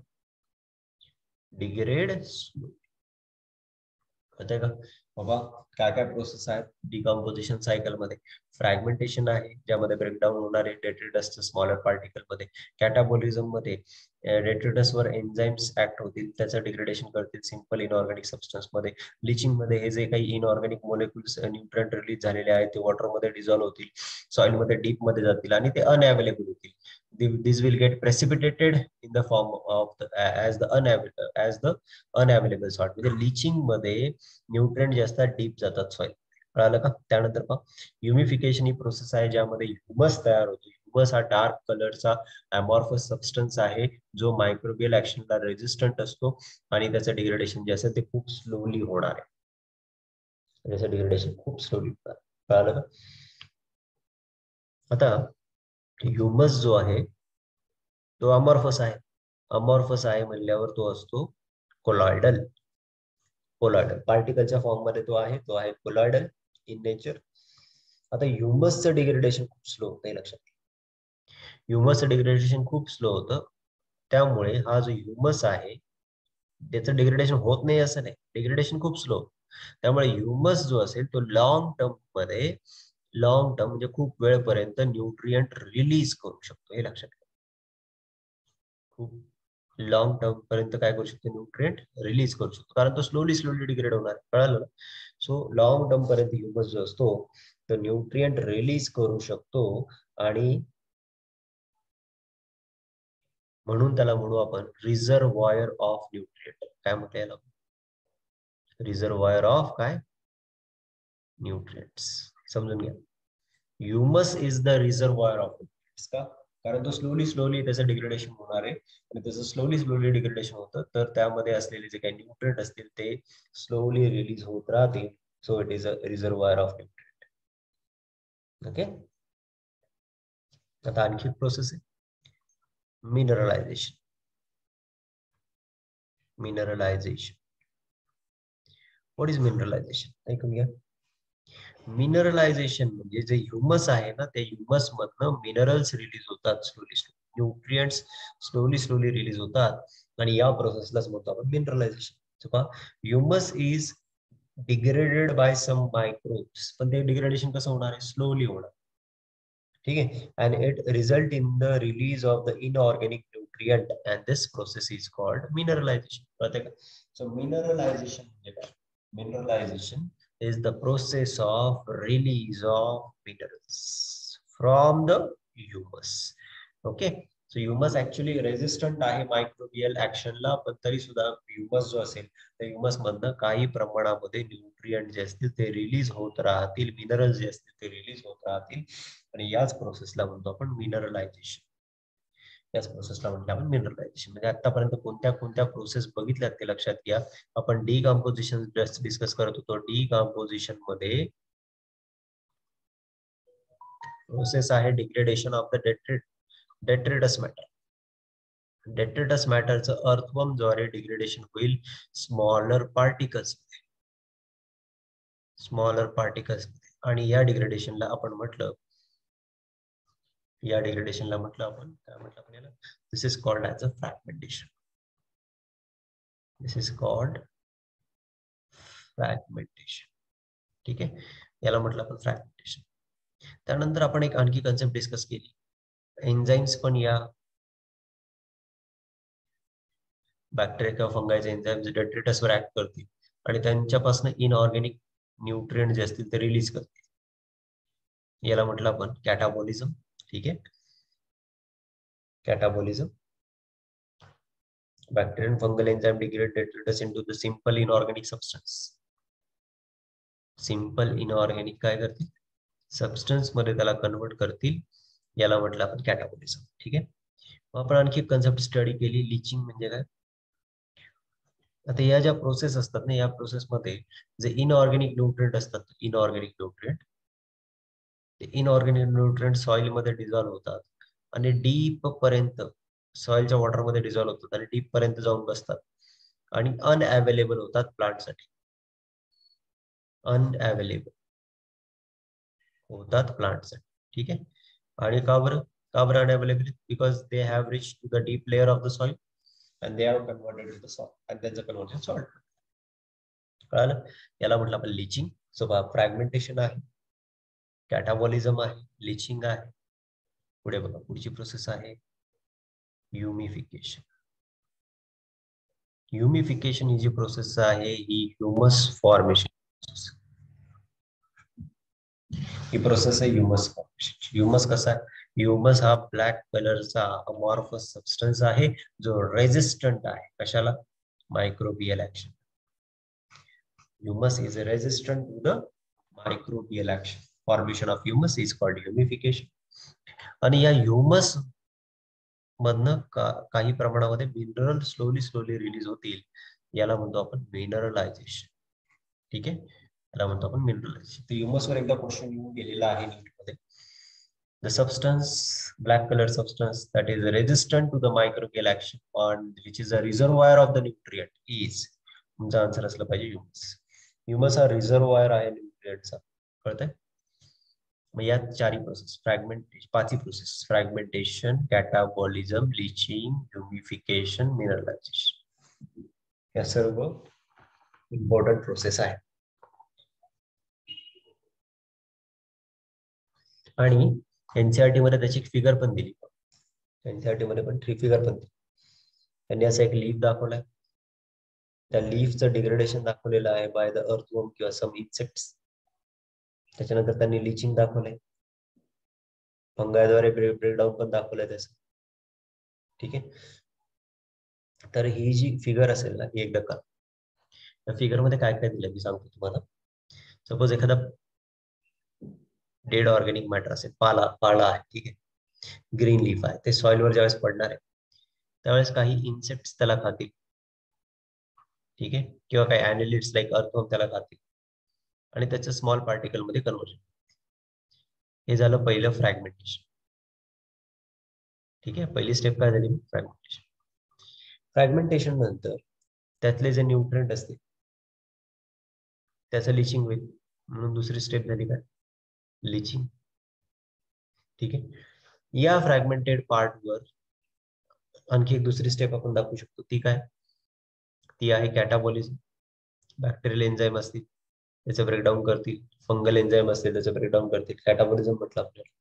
डिग्रेड स्लो. कळतंय का, बाबा काय काय प्रोसेस आहेत डिकम्पोजिशन सायकल मध्ये. फ्रॅगमेंटेशन आहे ज्यामध्ये ब्रेकडाऊन होणार आहे डेट्रिटस स्मॉलर पार्टिकल मध्ये. कॅटाबॉलिझम मध्ये डेट्रिटस वर एन्झाईम्स ऍक्ट होतील, त्याचं डिग्रेडेशन करतील सिंपल इनऑर्गॅनिक सबस्टन्स मध्ये. लिचिंग मध्ये हे जे काही इनऑर्गॅनिक मोलिक्युल्स न्यूट्रंट रिलीज झालेले आहेत ते वॉटरमध्ये डिझॉल्व्ह होतील, सॉइल मध्ये डीप मध्ये जातील आणि ते अनअवेलेबल होतील. This will get precipitated in the form of as the unavailable salt. म्हणजे लिचिंग मध्ये न्यूट्रिएंट जे असतात डीप जातात सॉइल. कळालं का? त्यानंतर पहा ह्युमिफिकेशन ही प्रोसेस आहे ज्यामध्ये ह्युमस तयार होतो. ह्युमस हा डार्क कलरचा अमॉर्फस सबस्टन्स आहे जो मायक्रोबियल ऍक्शनला रेजिस्टंट असतो आणि त्याचं डिग्रेडेशन जे असेल ते खूप स्लोली होणार आहे. त्याचं डिग्रेडेशन खूप स्लोली होणार. कळालं का? आता ह्युमस जो आहे तो अमॉर्फस आहे. अमॉर्फस आहे म्हणल्यावर तो असतो कोलॉइडल. कोलॉइडल पार्टिकलच्या फॉर्म मध्ये तो आहे कोलॉइडल इन नेचर. आता ह्युमसचं डिग्रेडेशन खूप स्लो होतं हे लक्षात घ्या. ह्युमसचं डिग्रेडेशन खूप स्लो होतं, त्यामुळे हा जो ह्युमस आहे त्याचं डिग्रेडेशन होत नाही असं नाही, डिग्रेडेशन खूप स्लो. त्यामुळे ह्युमस जो असेल तो लॉंग टर्म म्हणजे खूप वेळपर्यंत न्यूट्रिएंट रिलीज करू शकतो हे लक्षात घ्या. खूप लॉंग टर्म पर्यंत काय करू शकतो, न्यूट्रिएंट रिलीज करू शकतो, कारण तो स्लोली डिग्रेड होणार आहे. कळालं ना? सो लॉंग टर्म पर्यंत ह्युमस जो असतो तो न्यूट्रिएंट रिलीज करू शकतो आणि म्हणून त्याला म्हणू आपण रिझर्वॉयर ऑफ न्यूट्रिएंट. काय म्हटलं याला? रिझर्वॉयर ऑफ काय? न्यूट्रिएंट्स. समजून घ्या. Humus is the reservoir of nutrients. का? कारण तो स्लोली त्याचं डिग्रेडेशन होणार आहे आणि त्याचं स्लोली डिग्रेडेशन होतं, तर त्यामध्ये असलेले जे काही न्यूट्रिएंट असतील ते स्लोली रिलीज होत राहतील. So it is a reservoir of nutrient. Okay. आता आणखी एक प्रोसेस आहे मिनरलायझेशन. मिनरलायझेशन. What is मिनरलायझेशन? ऐकून घ्या. मिनरलायझेशन म्हणजे जे ह्युमस आहे ना, त्या ह्युमस मधनं मिनरल्स रिलीज होतात स्लोली न्यूट्रिएंट्स स्लोली रिलीज होतात आणि या प्रोसेसलाच म्हणतो आपण mineralization. Humus is degraded by some microbes, पण ते डिग्रेडेशन कसं होणार आहे? स्लोली होणार. ठीक आहे. And it result in the release of the inorganic nutrient and this process is called mineralization. कळतंय का? सो मिनरलायझेशन म्हणजे काय? Mineralization is the process of release of minerals from the humus. Okay, so humus actually resistant आहे microbial ऍक्शनला, पण तरी सुद्धा humus जो असेल त्या ह्युमस मधनं काही प्रमाणामध्ये न्यूट्रिएंट जे असतील ते रिलीज होत राहतील, मिनरल्स जे असतील ते रिलीज होत राहतील आणि याच प्रोसेसला म्हणतो आपण मिनरलायझेशन. याच प्रोसेसला म्हटलं आपण मिनरलायझेशन. म्हणजे आतापर्यंत कोणत्या कोणत्या प्रोसेस बघितल्यात ते लक्षात घ्या. आपण डिकम्पोजिशन डिस्कस करत होतो. डिकम्पोजिशन मध्ये प्रोसेस आहे degradation of the detritus matter. Detritus मॅटरचं अर्थवर्म द्वारे डिग्रेडेशन होईल स्मॉलर पार्टिकल्स आणि या डिग्रेडेशनला आपण म्हटलं काय म्हटलं आपण याला? This is called as a fragmentation. This is called fragmentation. ठीक आहे, याला म्हटलं आपण फ्रॅगमेंटेशन. त्यानंतर आपण एक आणखी कन्सेप्ट डिस्कस केली. एन्झाईम्स पण या बॅक्टेरिया किंवा फंगायचे एन्झाईम्स डेट्रिटसवर ऍक्ट करतील आणि त्यांच्यापासून इनऑर्गॅनिक न्यूट्रिएंट जे असतील ते रिलीज करतील. याला म्हटलं आपण कॅटाबॉलिझम. ठीक आहे, catabolism. Bacteria and fungal enzyme degrade detritus into the simple inorganic substance. Simple inorganic काय करतील? सबस्टन्स मध्ये त्याला कन्वर्ट करतील. याला म्हटलं आपण कॅटाबॉलिझम. ठीक आहे, आपण आणखी कन्सेप्ट स्टडी केली, लिचिंग म्हणजे काय. आता या ज्या प्रोसेस असतात ना, या प्रोसेस मध्ये जे इनऑर्गॅनिक न्यूट्रिएंट असतात, इनऑर्गॅनिक न्यूट्रिएंट सॉइल मध्ये डिझॉल्व्ह होतात आणि डीप पर्यंत सॉइलच्या वॉटर मध्ये डिझॉल्व्ह होतात आणि डीप पर्यंत जाऊन बसतात आणि अनअवेलेबल होतात प्लांटसाठी. अनअवेलेबल होतात प्लांटसाठी. ठीक आहे, आणि का बरं unavailable? Because they have reach to the deep layer of the soil and they have converted to the salt and then the conversion salt. कळालं? याला म्हटलं आपण लिचिंग. सो फ्रॅगमेंटेशन आहे, कॅटाबॉलिझम आहे, लिचिंग आहे. पुढे बघा, पुढची प्रोसेस आहे ह्युमिफिकेशन. ह्युमिफिकेशन ही जी प्रोसेस आहे ही ह्युमस फॉर्मेशन ही प्रोसेस आहे ह्युमस फॉर्मेशन. ह्युमस कसा आहे? ह्युमस हा ब्लॅक कलरचा अमॉर्फस सबस्टन्स आहे जो रेजिस्टंट आहे कशाला? Microbial action. Humus is resistant to the microbial action. Formation of humus is called humification. आणि या ह्युमस मधनं काही प्रमाणामध्ये मिनरल स्लोली रिलीज होतील. याला म्हणतो आपण मिनरलायझेशन. ठीक आहे, याला म्हणतो आपण मिनरलायझेशन. तर ह्युमस वर एकदा क्वेश्चन येऊन गेलेला आहे नीटमध्ये. The substance, black color substance that is resistant to the microbial action and which is a reservoir of the nutrient is. तुमचा आन्सर असला पाहिजे ह्युमस. ह्युमस हा रिझर्वायर आहे न्यूट्रिएंटचा. कळतंय? मग या चारही प्रोसेस, पाचही प्रोसेस, फ्रॅगमेंटेशन, कॅटाबॉलिझम, लिचिंग, ह्युमिफिकेशन, मिनरलायझेशन, या सर्व इम्पॉर्टंट प्रोसेस आहे. आणि एनसीईआरटी मध्ये त्याची फिगर पण दिली. एनसीईआरटी मध्ये पण 3 फिगर पण दिली. त्यांनी असं एक लीफ दाखवलाय. त्या लीफचं डिग्रेडेशन दाखवलेलं आहे बाय द अर्थवर्म किंवा सम इन्सेक्ट्स. त्याच्यानंतर त्यांनी लिचिंग दाखवलंय, फंगाद्वारे ब्रेकडाऊन पण दाखवलंय त्याचं. ठीक आहे, तर ही जी फिगर असेल ना ही एकदा का, त्या फिगर मध्ये काय काय दिलं मी सांगतो तुम्हाला. सपोज एखादा डेड ऑर्गॅनिक मॅटर असेल, पाला आहे, ठीक आहे, ग्रीन लीफ आहे, ते सॉइलवर ज्यावेळेस पडणार आहे त्यावेळेस काही इन्सेक्ट्स त्याला खातील. ठीक आहे, किंवा काही ॲनिलिड्स लाईक अर्थवर्म त्याला खातील आणि त्याचं स्मॉल पार्टिकल मध्ये कन्व्हर्जन. हे झालं पहिलं फ्रॅगमेंटेशन. ठीक आहे, पहिली स्टेप काय झाली? फ्रॅगमेंटेशन. फ्रॅगमेंटेशन नंतर त्यातले जे न्यूट्रिएंट असतील त्याचं लिचिंग होईल, म्हणून दुसरी स्टेप झाली काय? लिचिंग. ठीक आहे, या फ्रॅगमेंटेड पार्टवर आणखी एक दुसरी स्टेप आपण दाखवू शकतो. ती काय? ती आहे कॅटाबॉलिझम. बॅक्टेरियल एन्झाईम असतील त्याचं ब्रेकडाऊन करतील, फंगल एन्झाईम असतील त्याचं ब्रेकडाऊन करतील, कॅटाबॉलिझम म्हटलं आपल्याला.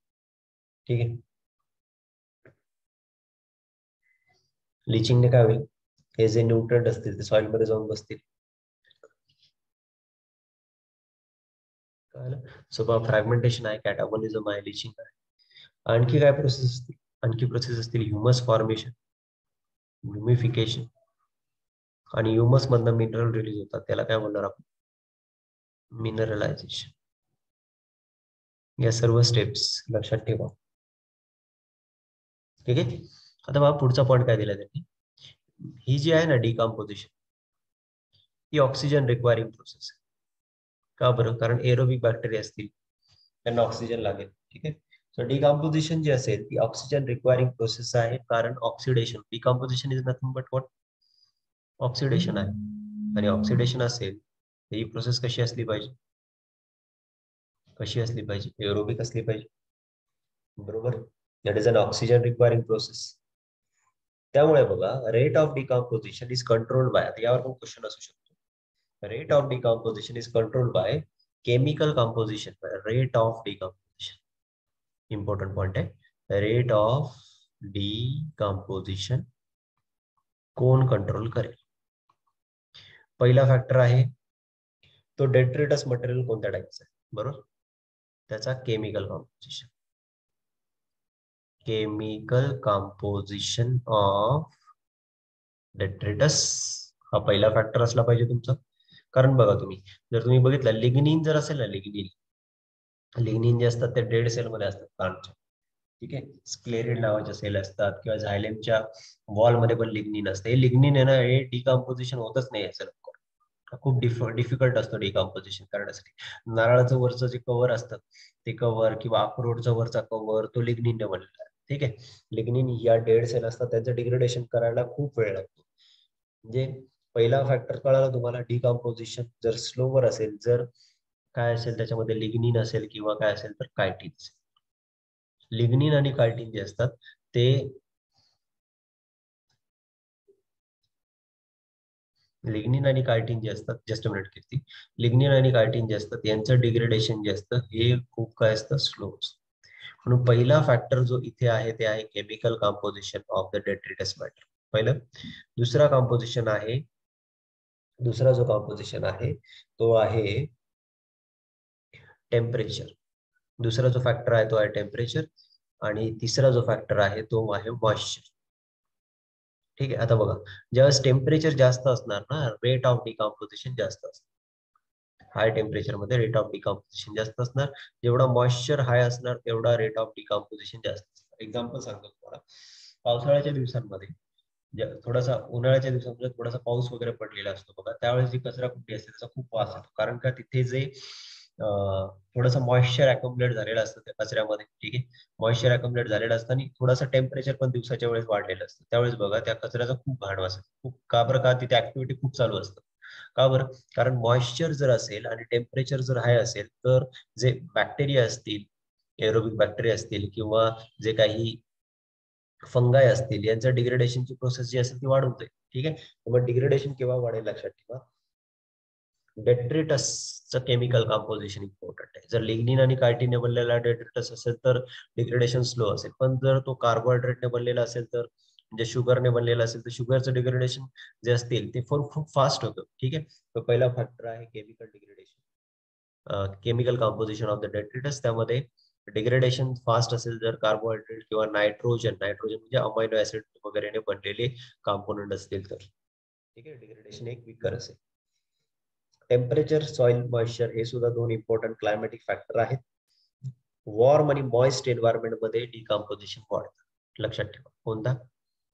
ठीक आहे, लिचिंगने काय होईल? हे जे न्यूट्रिएंट असतील ते सॉइल मध्ये जाऊन बसतील. सो फ्रॅगमेंटेशन आहे, कॅटाबॉलिझम आहे, लिचिंग आहे. आणखी काय प्रोसेस असतील? आणखी प्रोसेस असतील ह्युमस फॉर्मेशन, ह्युमिफिकेशन, आणि ह्युमस मधनं मिनरल रिलीज होतात, त्याला काय म्हणणार आपण? मिनरलायझेशन. या सर्व स्टेप्स लक्षात ठेवा. ठीक आहे, आता बघा पुढचा पॉईंट काय दिला त्यांनी. ही जी आहे ना डिकम्पोजिशन, ही ऑक्सिजन रिक्वायरिंग प्रोसेस आहे. का बरं? कारण एरोबिक बॅक्टेरिया असतील त्यांना ऑक्सिजन लागेल. ठीक आहे, सो डिकम्पोजिशन जी असेल ती ऑक्सिजन रिक्वायरिंग प्रोसेस आहे, कारण oxidation, decomposition is nothing but what? Oxidation आहे. आणि ऑक्सिडेशन असेल तर ही प्रोसेस कशी असली पाहिजे? कशी असली पाहिजे? एरोबिक असली पाहिजे. बरोबर, that is an oxygen requiring process. त्यामुळे बघा, rate of decomposition is controlled by, यावर पण क्वेश्चन असू शकतो. Rate of decomposition is controlled by chemical composition. Rate of decomposition important point आहे. रेट ऑफ डिकम्पोजिशन कोण कंट्रोल करेल? पहिला फॅक्टर आहे तो डेट्रिटस मटेरियल कोणत्या टाईपचा आहे. बरोबर, त्याचा chemical composition. Chemical composition of detritus हा पहिला फॅक्टर असला पाहिजे तुमचा. कारण बघा, जर तुम्ही बघितलं लिग्निन जर असेल ना, लिग्निन जे असतात ते डेड सेल मध्ये असतात प्लांटच्या. ठीक आहे, स्क्लेरिड नावाच्या सेल असतात किंवा झायलेमच्या वॉल मध्ये पण लिग्निन असते. हे लिग्निन आहे ना, हे डिकम्पोजिशन होतच नाही याचं लवकर. खूप डिफिकल्ट असतो डिकम्पोजिशन करण्यासाठी. नारळाचं वरचं जे कव्हर असतं ते कव्हर, किंवा अक्रोडचा वरचा कव्हर, तो लिग्निनने बनलेला आहे. ठीक आहे, लिग्निन या डेड सेल असतात त्यांचं डिग्रेडेशन करायला खूप वेळ लागतो. म्हणजे पहिला फॅक्टर कळाला तुम्हाला, डिकम्पोजिशन जर स्लोवर असेल, जर काय असेल त्याच्यामध्ये लिग्निन असेल किंवा काय असेल तर कायटिन असेल. लिग्निन आणि कायटिन जे असतात ते लिग्निन आणि कार्टिन जे असतात, जस्ट मिनिट कीर्ती, लिग्निन आणि कार्टिन जे असतात यांचं डिग्रेडेशन जे असतं हे खूप काय असतं, स्लो. म्हणून पहिला फॅक्टर जो इथे आहे ते आहे chemical composition of the detritus matter, पहिलं. दुसरा कॉम्पोजिशन आहे, दुसरा जो कॉम्पोजिशन आहे तो आहे टेम्परेचर. दुसरा जो फॅक्टर आहे तो आहे टेम्परेचर. आणि तिसरा जो फॅक्टर आहे तो आहे मॉइश्चर. ठीक आहे, आता बघा, ज्यावेळेस टेम्परेचर जास्त असणार ना, रेट ऑफ डिकॉम्पोजिशन जास्त असणार. हाय टेम्परेचर मध्ये रेट ऑफ डिकॉम्पोजिशन जास्त असणार. जेवढा मॉइश्चर हाय असणार तेवढा रेट ऑफ डिकॉम्पोजिशन जास्त असणार. एक्झाम्पल सांगतो तुम्हाला. पावसाळ्याच्या दिवसांमध्ये थोडासा, उन्हाळ्याच्या दिवसांमध्ये थोडासा पाऊस वगैरे पडलेला असतो बघा, त्यावेळेस जी कचरा कुंडी असते त्याचा खूप वास येतो, कारण का तिथे जे थोडासा मॉइश्चर अकोमुलेट झालेला असतं त्या कचऱ्यामध्ये. ठीक आहे, मॉइश्चर अकोमुलेट झालेलं असतं आणि थोडासा टेम्परेचर पण दिवसाच्या वेळेस वाढलेलं असतं. त्यावेळेस बघा त्या कचऱ्याचा खूप घाण वास येतो. खूप का बरं, का तिथे ऍक्टिव्हिटी खूप चालू असतं. का बरं, कारण मॉइश्चर जर असेल आणि टेम्परेचर जर हाय असेल तर जे बॅक्टेरिया असतील, एरोबिक बॅक्टेरिया असतील किंवा जे काही फंगाय असतील, यांचं डिग्रेडेशनची प्रोसेस जी असेल ती वाढून जाईल. ठीक आहे, मग डिग्रेडेशन केव्हा वाढेल लक्षात ठेवा, डेट्रिटसचं केमिकल कॉम्पोजिशन इम्पॉर्टंट आहे. जर लिग्निन आणि कार्टिनने बनलेला डेट्रिटस असेल तर डिग्रेडेशन स्लो असेल, पण जर तो कार्बोहायड्रेटने बनलेला असेल तर, म्हणजे शुगरने बनलेला असेल तर शुगरचं डिग्रेडेशन जे असतील ते खूप फास्ट होतं. ठीक आहे, तो पहिला फॅक्टर आहे chemical degradation, chemical composition of the detritus. त्यामध्ये डिग्रेडेशन फास्ट असेल जर कार्बोहायड्रेट किंवा नायट्रोजन, नायट्रोजन म्हणजे अमायनो ऍसिड वगैरेने बनलेले कॉम्पोनंट असतील तर. ठीक आहे, डिग्रेडेशन एक वीकर असेल. टेम्परेचर, सॉइल मॉइश्चर हे सुद्धा दोन इम्पॉर्टंट क्लायमॅटिक फॅक्टर आहेत. वॉर्म आणि मॉइस्ट एन्व्हायरमेंट मध्ये डिकॉम्पोजिशन वाढतं. लक्षात ठेवा, कोणता?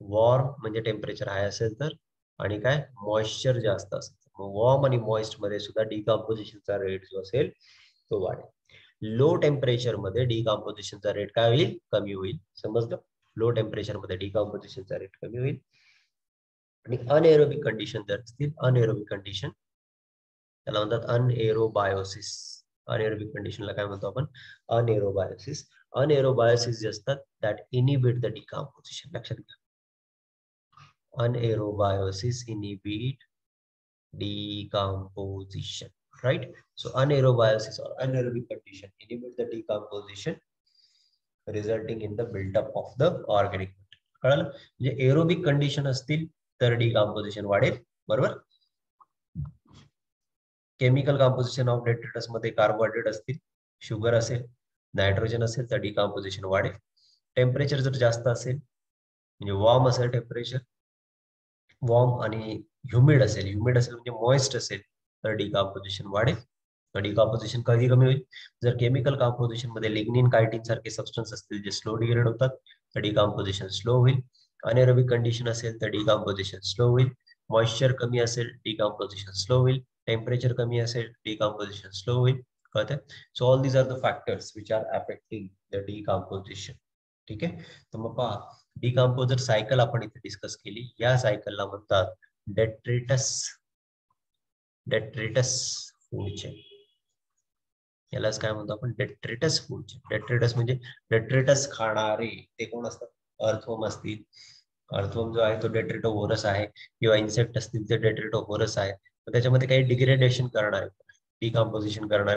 वॉर्म म्हणजे टेम्परेचर हाय असेल तर, आणि काय, मॉइश्चर जास्त असेल. वॉर्म आणि मॉइस्ट मध्ये सुद्धा डिकॉम्पोजिशनचा रेट जो असेल तो वाढेल. लो टेम्परेचर मध्ये डिकॉम्पोजिशनचा रेट काय होईल? कमी होईल. समजलं? लो टेम्परेचर मध्ये डिकॉम्पोजिशनचा रेट कमी होईल. आणि अनएरोबिक कंडिशन जर असतील, अनएरोबिक कंडिशन त्याला म्हणतात अनएरोबायोसिस. अनएरोबिक कंडिशनला काय म्हणतो आपण? अनएरोबायोसिस. अनएरोबायोसिस जे असतात दॅट इनिबिट द डिकॉम्पोजिशन. लक्षात घ्या, अनएरोबायोसिस inhibit decomposition, right? So anaerobiosis or anaerobic condition inhibit the decomposition resulting in the buildup of the organic matter. कळलं? म्हणजे एरोबिक कंडिशन असतील तर डिकॉम्पोजिशन वाढेल, बरोबर. केमिकल कॉम्पोजिशन ऑफ डेट्रिटस मध्ये कार्बोहायड्रेट असतील, शुगर असेल, नायट्रोजन असेल तर डिकॉम्पोजिशन वाढेल. टेम्परेचर जर जास्त असेल, म्हणजे वॉर्म असेल टेम्परेचर, वॉर्म आणि ह्युमिड असेल, ह्युमिड असेल म्हणजे मॉइस्ट असेल तर डिकॉम्पोजिशन वाढेल. डिकॉम्पोजिशन कधी कमी होईल? जर केमिकल कॉम्पोजिशन मध्ये लिग्निन, कार्टिन सारखे सबस्टन्स असतील जे स्लो डिग्रेड होतात तर डिकॉम्पोजिशन स्लो होईल. अनएरोबिक कंडिशन असेल तर डिकॉम्पोजिशन स्लो होईल. मॉइश्चर कमी असेल, डिकॉम्पोजिशन स्लो होईल. टेम्परेचर कमी असेल, डिकॉम्पोजिशन स्लो होईल. कळतंय? So all these are the factors which are affecting the decomposition. ठीक आहे, तर मग पहा, डिकॉम्पोजर सायकल आपण इथे डिस्कस केली. या सायकलला म्हणतात डेट्रिटस, डेट्रिटस फूड चेन. यालाच काय म्हणतो आपण? Detritus food chain. डेट्रिटस म्हणजे डेट्रिटस खाणारे ते कोण असतात? अर्थवर्म असतील. अर्थवर्म जो आहे तो डेट्रिटोव्होरस आहे, किंवा इन्सेक्ट असतील ते डेट्रिटोव्होरस आहे. त्याच्यामध्ये काही डिग्रेडेशन करणारे, डिकॉम्पोजिशन करणारे